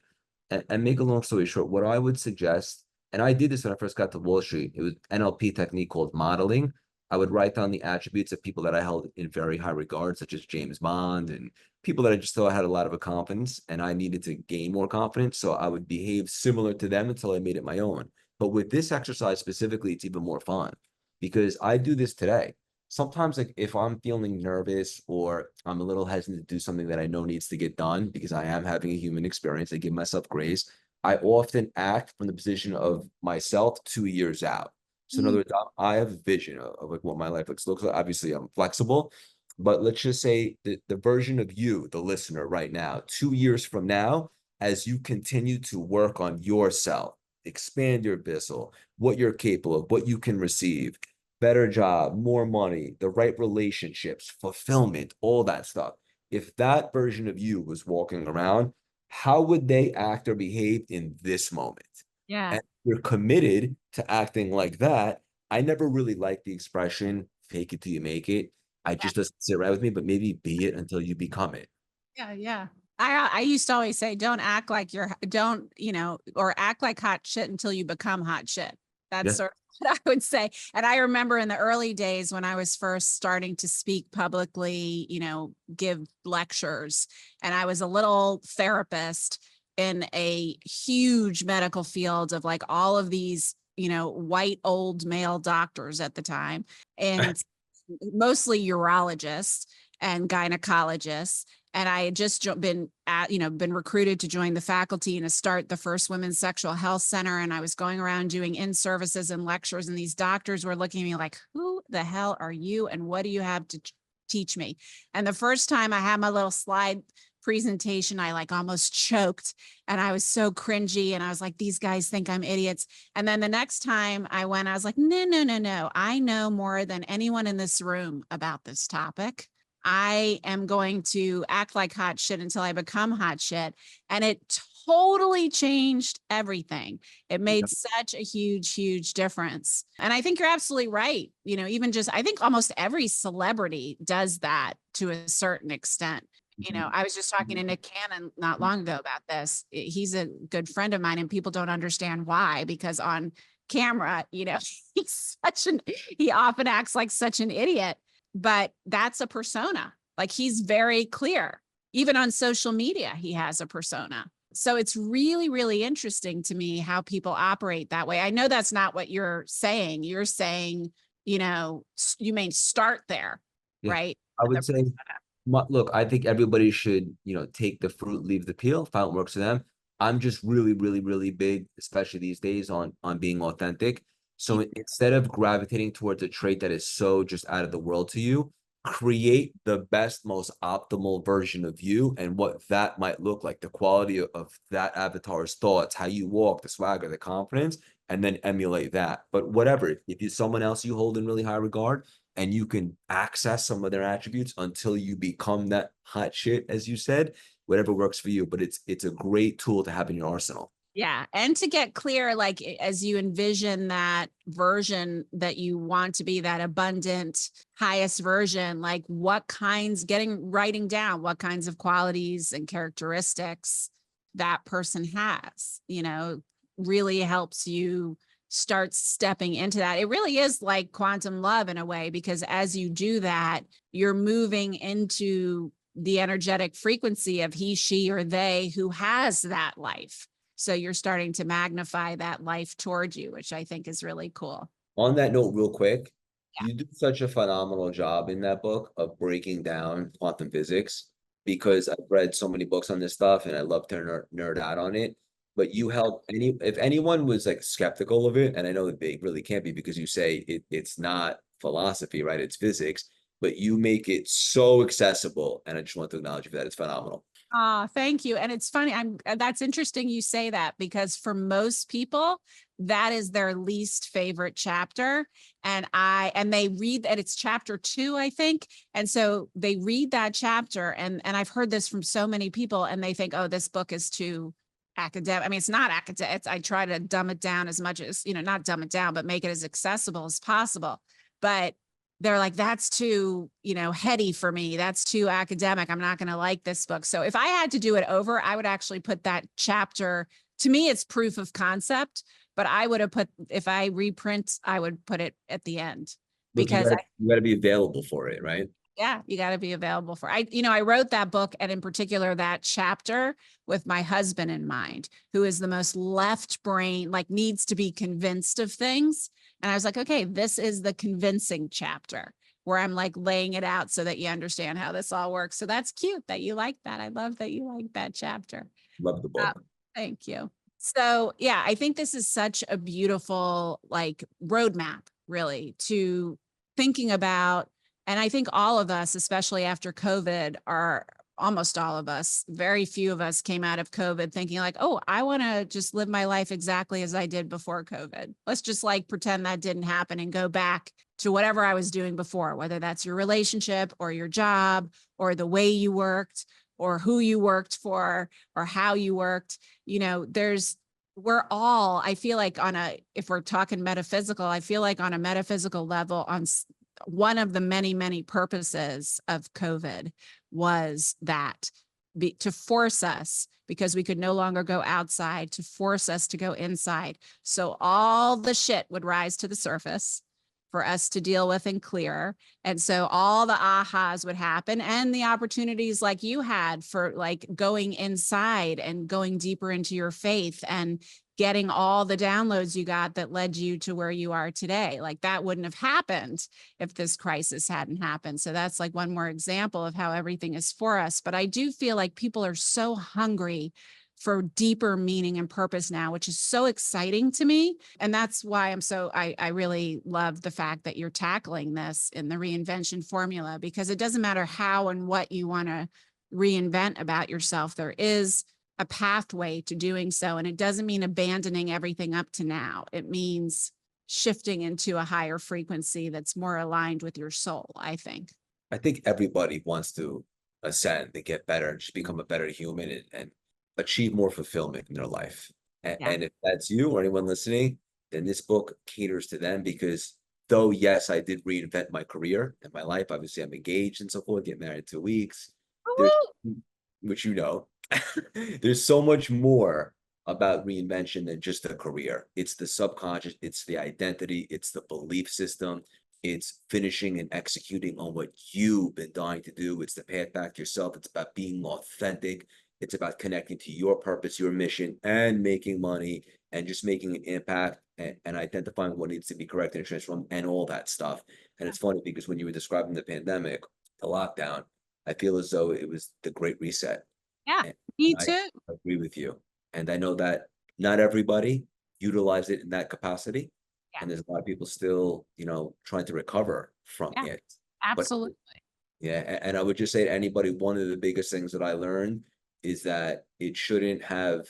And make a long story short, what I would suggest, and I did this when I first got to Wall Street, it was NLP technique called modeling. I would write down the attributes of people that I held in very high regard, such as James Bond and people that I just thought had a lot of confidence, and I needed to gain more confidence. So I would behave similar to them until I made it my own. But with this exercise specifically, it's even more fun because I do this today. Sometimes, like if I'm feeling nervous or I'm a little hesitant to do something that I know needs to get done because I am having a human experience, I give myself grace. I often act from the position of myself 2 years out. So in other words, I have a vision of like what my life looks like. Obviously, I'm flexible, but let's just say the version of you, the listener right now, 2 years from now, as you continue to work on yourself, expand your vessel, what you're capable of, what you can receive, better job, more money, the right relationships, fulfillment, all that stuff. If that version of you was walking around, how would they act or behave in this moment? yeah. And you're committed to acting like that. I never really liked the expression fake it till you make it. I Yeah. just doesn't sit right with me, but maybe be it until you become it. Yeah. Yeah. I used to always say, don't act like don't, or act like hot shit until you become hot shit. That's Yeah. sort of what I would say. And I remember in the early days when I was first starting to speak publicly, give lectures, and I was a little therapist in a huge medical field of like all of these, white old male doctors at the time, and mostly urologists and gynecologists. And I had just been recruited to join the faculty and to start the first women's sexual health center. And I was going around doing in-services and lectures, and these doctors were looking at me like, who the hell are you? And what do you have to teach me? And the first time I had my little slide presentation, I like almost choked, and I was so cringy. And I was like, these guys think I'm idiots. And then the next time I went, I was like, no, no, no, no. I know more than anyone in this room about this topic. I am going to act like hot shit until I become hot shit. And it totally changed everything. It made such a huge, huge difference. And I think you're absolutely right. Even just, I think almost every celebrity does that to a certain extent. I was just talking to Nick Cannon not long ago about this. He's a good friend of mine, and people don't understand why, because on camera, he often acts like such an idiot, but that's a persona. Like he's very clear. Even on social media, he has a persona. So it's really, really interesting to me how people operate that way. I know that's not what you're saying. You're saying, you may start there, Yeah. right? I would say, look, I think everybody should, take the fruit, leave the peel, find what works for them. I'm just really, really, really big, especially these days, on being authentic. So instead of gravitating towards a trait that is so just out of the world to you, create the best, most optimal version of you and what that might look like, the quality of that avatar's thoughts, how you walk, the swagger, the confidence, and then emulate that. But whatever, if you're someone else you hold in really high regard, and you can access some of their attributes until you become that hot shit, as you said, whatever works for you. But it's a great tool to have in your arsenal. Yeah. And to get clear, like as you envision that version that you want to be, that abundant, highest version, like writing down what kinds of qualities and characteristics that person has, really helps you start stepping into that. It really is like quantum love in a way, because as you do that, you're moving into the energetic frequency of he, she, or they who has that life. So you're starting to magnify that life towards you, which I think is really cool. On that note, real quick, Yeah. you do such a phenomenal job in that book of breaking down quantum physics, because I've read so many books on this stuff and I love to nerd out on it. But you help if anyone was like skeptical of it, and I know that they really can't be because you say it's not philosophy, right? It's physics, but you make it so accessible. And I just want to acknowledge you for that. It's phenomenal. Thank you. And it's funny. That's interesting you say that, because for most people, that is their least favorite chapter. And they read that it's chapter 2, I think. And so they read that chapter, and I've heard this from so many people, and they think, oh, this book is too academic. I mean, it's not academic. I try to dumb it down as much as, not dumb it down, but make it as accessible as possible. But they're like, that's too, heady for me. That's too academic. I'm not going to like this book. So if I had to do it over, I would actually put that chapter, to me, it's proof of concept, but I would have if I reprint, I would put it at the end, Look, you because gotta be available for it, right? yeah, you got to be available for, I wrote that book, and in particular that chapter, with my husband in mind, who is the most left brain, like needs to be convinced of things. And I was like, okay, this is the convincing chapter, where I'm like laying it out so that you understand how this all works. So that's cute that you like that. I love that you like that chapter. Love the book. Thank you. So yeah, I think this is such a beautiful like roadmap, really, to thinking about. And I think all of us, especially after COVID, almost all of us, very few of us came out of COVID thinking like, oh, I want to just live my life exactly as I did before COVID. Let's just like pretend that didn't happen and go back to whatever I was doing before, whether that's your relationship or your job or the way you worked or who you worked for or how you worked. We're all, I feel like if we're talking metaphysical, I feel like on a metaphysical level, one of the many, many purposes of COVID was that to force us, because we could no longer go outside, to force us to go inside. So all the shit would rise to the surface for us to deal with and clear. And so all the ahas would happen, and the opportunities like you had for like going inside and going deeper into your faith and getting all the downloads you got that led you to where you are today. Like that wouldn't have happened if this crisis hadn't happened. So that's like one more example of how everything is for us. But I do feel like people are so hungry for deeper meaning and purpose now, which is so exciting to me. And that's why I really love the fact that you're tackling this in the reinvention formula, because it doesn't matter how and what you want to reinvent about yourself. There is a pathway to doing so. And it doesn't mean abandoning everything up to now. It means shifting into a higher frequency that's more aligned with your soul, I think. I think everybody wants to ascend and get better and just become a better human and achieve more fulfillment in their life. Yeah. And if that's you or anyone listening, then this book caters to them, because though, yes, I did reinvent my career and my life. Obviously, I'm engaged and so forth, get married in 2 weeks. There's, which there's so much more about reinvention than just a career. It's the subconscious, it's the identity, it's the belief system, it's finishing and executing on what you've been dying to do. It's the path back to yourself. It's about being authentic. It's about connecting to your purpose, your mission, and making money and just making an impact and identifying what needs to be corrected and transformed and all that stuff. And it's funny because when you were describing the pandemic, the lockdown, I feel as though it was the Great Reset. Yeah, And me I too. agree with you. And I know that not everybody utilized it in that capacity. Yeah. And there's a lot of people still, trying to recover from Yeah, it. But absolutely. yeah, and I would just say to anybody, one of the biggest things that I learned is that it shouldn't have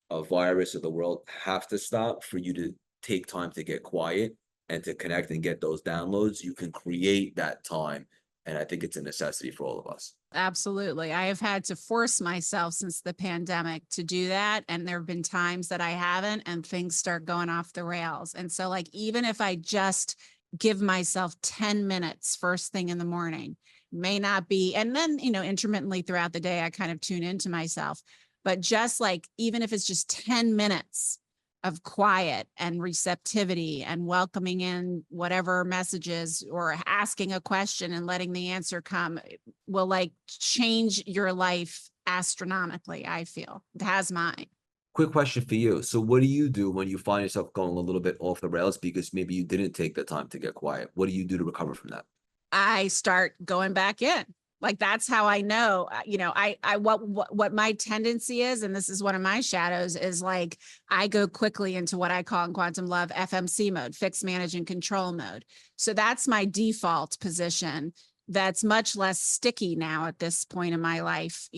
a virus of the world have to stop for you to take time to get quiet and to connect and get those downloads. You can create that time. And I think it's a necessity for all of us. Absolutely. I have had to force myself since the pandemic to do that. And there have been times that I haven't, and things start going off the rails. And so like, even if I just give myself 10 minutes first thing in the morning, may not be, and then, intermittently throughout the day, I kind of tune into myself, but just like, even if it's just 10 minutes of quiet and receptivity and welcoming in whatever messages or asking a question and letting the answer come, will like change your life astronomically. I feel it has mine. Quick question for you. So what do you do when you find yourself going a little bit off the rails because maybe you didn't take the time to get quiet? What do you do to recover from that? I start going back in. Like, that's how I know, what my tendency is. And this is one of my shadows, is like, I go quickly into what I call in quantum love, FMC mode, fix, manage, and control mode. So that's my default position. That's much less sticky now at this point in my life,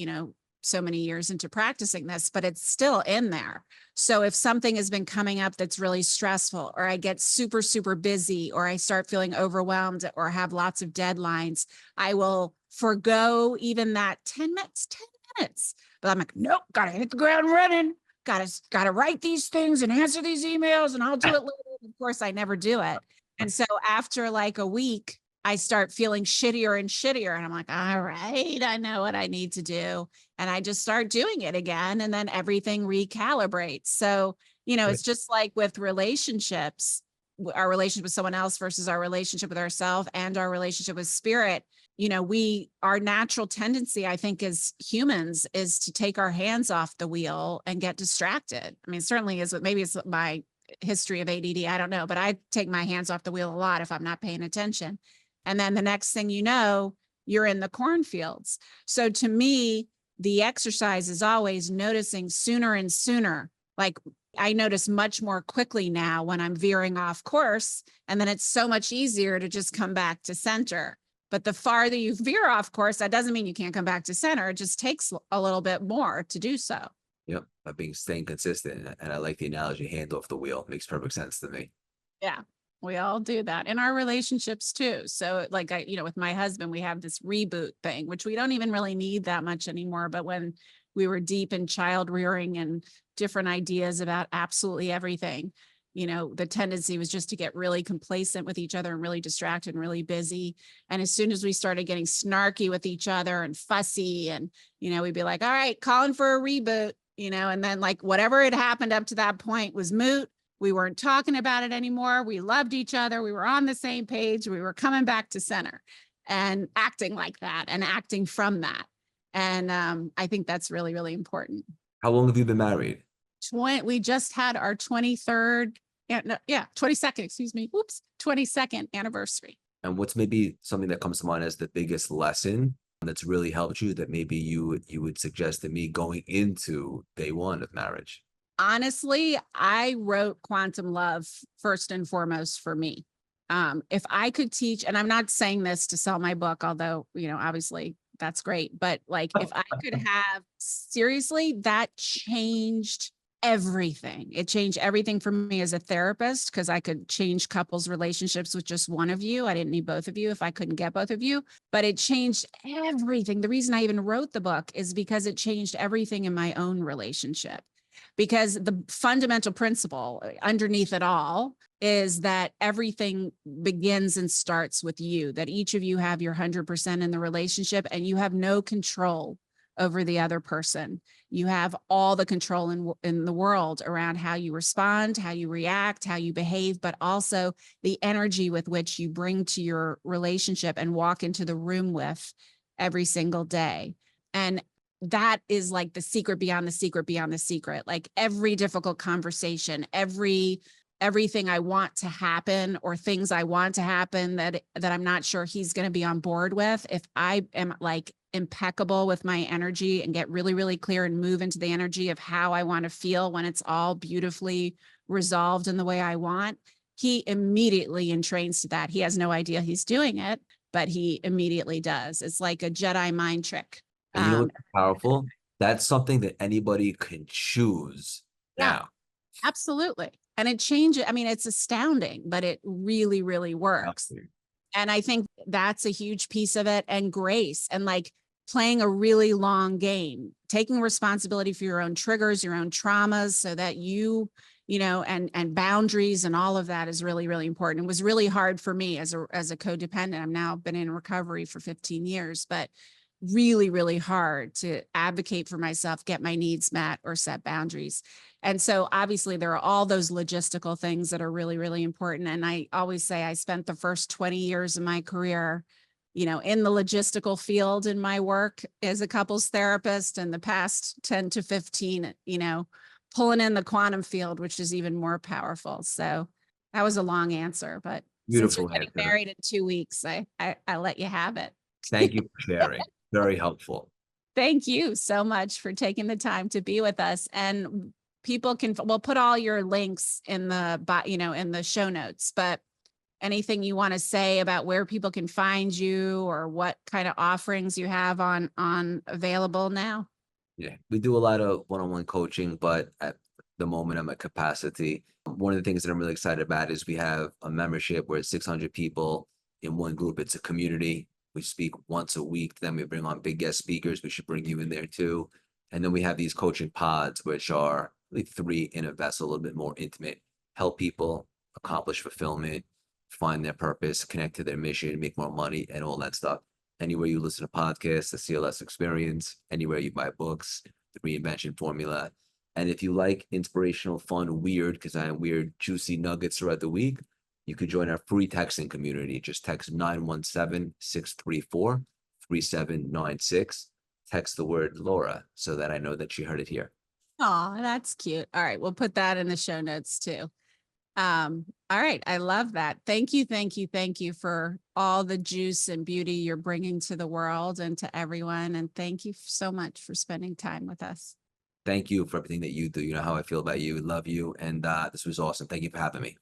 so many years into practicing this, but it's still in there. So if something has been coming up that's really stressful, or I get super, super busy, or I start feeling overwhelmed, or have lots of deadlines, I will forgo even that 10 minutes. But I'm like, nope, gotta hit the ground running. Gotta write these things and answer these emails, and I'll do it later. Of course, I never do it. And so after like a week, I start feeling shittier and shittier. And I'm like, all right, I know what I need to do. And I just start doing it again. And then everything recalibrates. So, it's just like with relationships, our relationship with someone else versus our relationship with ourselves and our relationship with spirit. Our natural tendency, I think, as humans, is to take our hands off the wheel and get distracted. I mean, certainly maybe it's my history of ADD. I don't know, but I take my hands off the wheel a lot if I'm not paying attention. And then the next thing you know, you're in the cornfields. So to me, the exercise is always noticing sooner and sooner. Like, I notice much more quickly now when I'm veering off course, and then it's so much easier to just come back to center. But the farther you veer off course, that doesn't mean you can't come back to center. It just takes a little bit more to do so. Yep, by staying consistent. And I like the analogy, hand off the wheel. Makes perfect sense to me. Yeah, we all do that in our relationships too. So like, with my husband, we have this reboot thing, which we don't even really need that much anymore. But when we were deep in child rearing and different ideas about absolutely everything, the tendency was just to get really complacent with each other and really distracted and really busy. And as soon as we started getting snarky with each other and fussy, and, we'd be like, all right, calling for a reboot, and then like whatever had happened up to that point was moot. We weren't talking about it anymore. We loved each other. We were on the same page. We were coming back to center and acting like that and acting from that. And I think that's really, really important. How long have you been married? We just had our 22nd, 22nd anniversary. And what's maybe something that comes to mind as the biggest lesson that's really helped you, that maybe you would suggest to me going into day one of marriage? Honestly, I wrote Quantum Love first and foremost for me. If I could teach, and I'm not saying this to sell my book, although, obviously that's great, but like, if I could have, seriously, that changed everything. It changed everything for me as a therapist, because I could change couples' relationships with just one of you. I didn't need both of you if I couldn't get both of you, but it changed everything. The reason I even wrote the book is because it changed everything in my own relationship. Because the fundamental principle underneath it all is that everything begins and starts with you, that each of you have your 100% in the relationship, and you have no control over the other person. You have all the control in the world around how you respond, how you react, how you behave, but also the energy with which you bring to your relationship and walk into the room with every single day. And that is like the secret beyond the secret beyond the secret. Like, every difficult conversation, everything I want to happen, or things I want to happen that I'm not sure he's going to be on board with, if I am like impeccable with my energy and get really, really clear and move into the energy of how I want to feel when it's all beautifully resolved in the way I want, he immediately entrains to that. He has no idea he's doing it, but he immediately does. It's like a Jedi mind trick. And you know what's powerful? That's something that anybody can choose now. Absolutely. And it changes. I mean, it's astounding, but it really, really works. Absolutely. And I think that's a huge piece of it. And grace, and like playing a really long game, taking responsibility for your own triggers, your own traumas, so that and boundaries and all of that is really, really important. It was really hard for me as a codependent. I've now been in recovery for 15 years, but really, really hard to advocate for myself, get my needs met, or set boundaries. And so obviously there are all those logistical things that are really, really important. And I always say I spent the first 20 years of my career, in the logistical field in my work as a couples therapist, and the past 10 to 15, pulling in the quantum field, which is even more powerful. So that was a long answer, but since you're Beautiful getting answer. married in 2 weeks, I let you have it. Thank you for sharing. Very helpful. Thank you so much for taking the time to be with us. And we'll put all your links in the show notes, but anything you want to say about where people can find you or what kind of offerings you have on available now? Yeah, we do a lot of one-on-one coaching, but at the moment I'm at capacity. One of the things that I'm really excited about is we have a membership where it's 600 people in one group. It's a community. We speak once a week. Then we bring on big guest speakers. We should bring you in there too. And then we have these coaching pods, which are really 3 in a vessel, a little bit more intimate, help people accomplish fulfillment, find their purpose, connect to their mission, make more money, and all that stuff. Anywhere you listen to podcasts, the CLS Experience, anywhere you buy books, the Reinvention Formula. And if you like inspirational, fun, weird, because I am weird, juicy nuggets throughout the week, you could join our free texting community. Just text 917-634-3796. Text the word Laura so that I know that you heard it here. Oh, that's cute. All right. We'll put that in the show notes too. All right. I love that. Thank you. Thank you. Thank you for all the juice and beauty you're bringing to the world and to everyone. And thank you so much for spending time with us. Thank you for everything that you do. You know how I feel about you. Love you. And this was awesome. Thank you for having me.